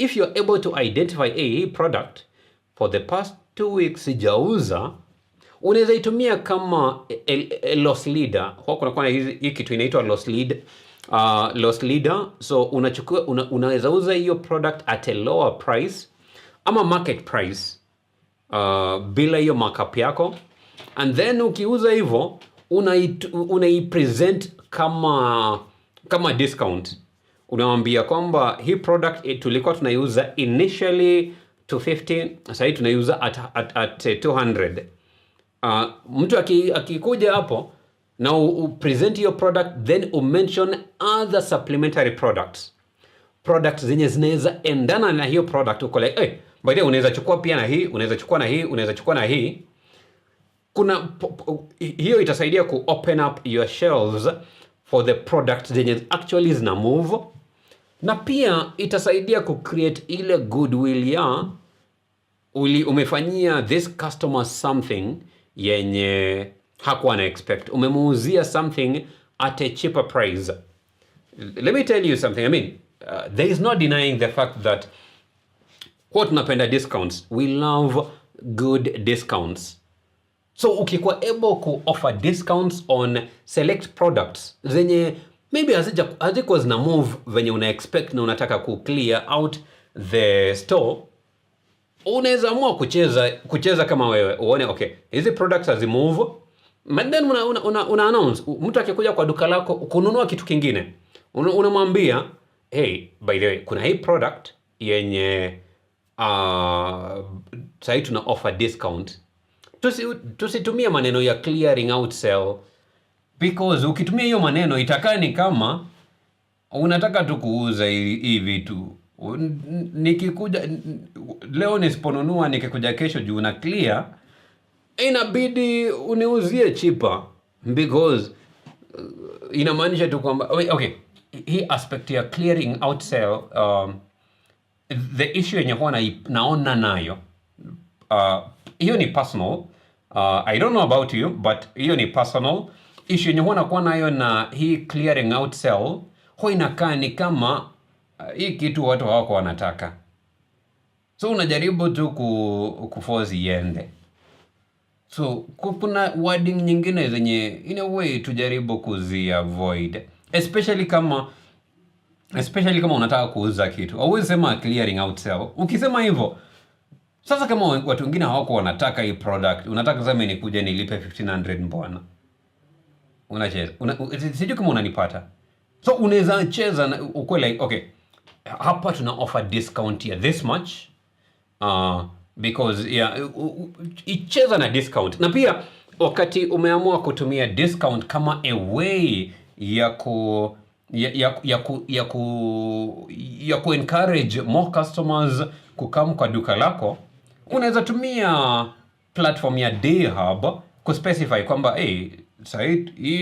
if you're able to identify a product for the past 2 weeks sijauza, unaweza itumia kama a loss leader. Kwa kuna hii kitu inaitwa loss leader. So unachukua unaweza uza hiyo product at a lower price ama market price bila hiyo markup yako, and then ukiuza hivyo unaipresent kama discount. Unamwambia kwamba hii product tulikuwa tunaiuza initially 250, sasa hii tunaiuza at 200. Mtu akikuja hapo na present your product, then mention other supplementary products zenye zinaweza endana na hiyo product. Uko like, by the way, unaweza chukua pia na hii, unaweza chukua na hii, unaweza chukua na hii. Hiyo itasaidia ku open up your shelves for the products zenye actually zina move, na pia itasaidia ku create ile goodwill ya umefanyia this customer something yenye hakuwa na expect. Umemuuzia something at a cheaper price. Let me tell you something. I mean, there is no denying the fact that kwa tunapenda discounts. We love good discounts. So ukikuwa able ku offer discounts on select products zenye maybe hazikuwa zina move venye una expect na unataka ku clear out the store, unaweza amua kucheza kama wewe. Uone okay, hizi products hazimove, but then una announce. Mtu akikuja kwa duka lako kununua kitu kingine, unamwambia hey, by the way, kuna hii product yenye sasa tuna offer discount. Tusitumie maneno ya clearing out sale, because ukitumia hiyo maneno itakaa ni kama unataka tu kuuza hii vitu. Nikikuja leo nisiponunua, nikikuja kesho juu na clear, inabidi uniuzie cheaper, because inamaanisha tu kwamba okay, hii aspect ya clearing out sale, the issue yenye huwa naona nayo, hiyo ni personal. I don't know about you, but hiyo ni personal issue yenye huwa nakuwa nayo na hii clearing out sale. Huwa inakaa ni kama hii kitu watu hawako wanataka, so unajaribu tu kuforce iende. So kuna wording nyingine zenye in a way tujaribu kuzi-avoid, especially kama unataka kuuza kitu. Hauwezi sema clearing out sale. Ukisema hivyo, sasa kama watu wengine hawako wanataka hii product, unataka kusema nikuje nilipe 1500 mbona? Unacheza. Sijui kama unanipata. So unaweza cheza na uko like okay, hapa tuna offer discount ya this much, because icheza na discount. Na pia wakati umeamua kutumia discount kama a way ya ku encourage more customers kukam kwa duka lako, unaweza tumia platform ya Dayhub ku specify kwamba hii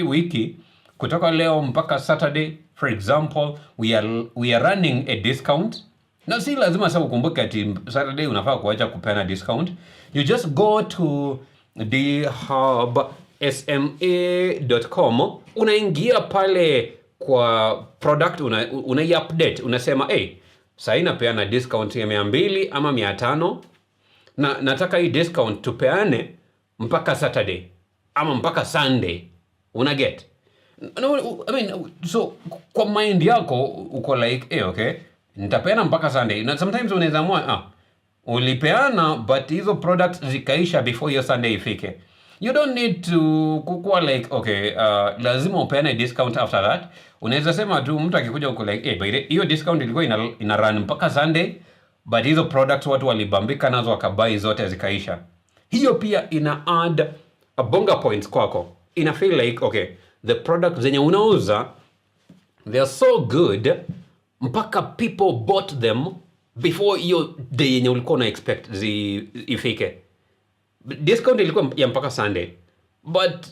wiki kutoka leo mpaka Saturday, for example, we are running a discount. Na si lazima sasa ukumbuke ati Saturday unafaa kuacha kupeana discount. You just go to dayhubsma.com, unaingia pale kwa product, una-update, unasema sasa inapeana discount ya 200 ama 500, na nataka hii discount tupeane mpaka Saturday ama mpaka Sunday. Una get? I mean, so kwa mind yako uko like okay, nitapeana mpaka Sunday. Na sometimes unaweza amua ulipeana but hizo products zikaisha before your Sunday ifike. You don't need to kukua like okay, lazima upeane discount after that. Unaweza sema tu mtu akikuja uko like by the hiyo discount ilikuwa ina run mpaka Sunday, but hizo products watu walibambika nazo wakabai zote zikaisha. Hiyo pia ina add a bonga points kwako. Ina feel like okay, the products zenye unauza, they are so good mpaka people bought them before hiyo day yenye ulikuwa na expect ifike. Discount ilikuwa ya mpaka Sunday, but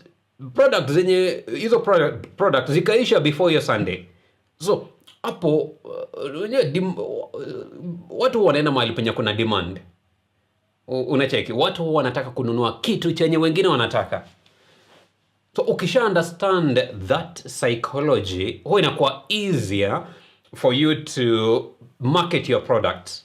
products zenye hizo products zikaisha before your Sunday. So hapo watu wanaenda mahali penye kuna demand. Unacheki, watu wanataka kununua kitu chenye wengine wanataka. So ukisha understand that psychology, huwa inakuwa easier for you to market your product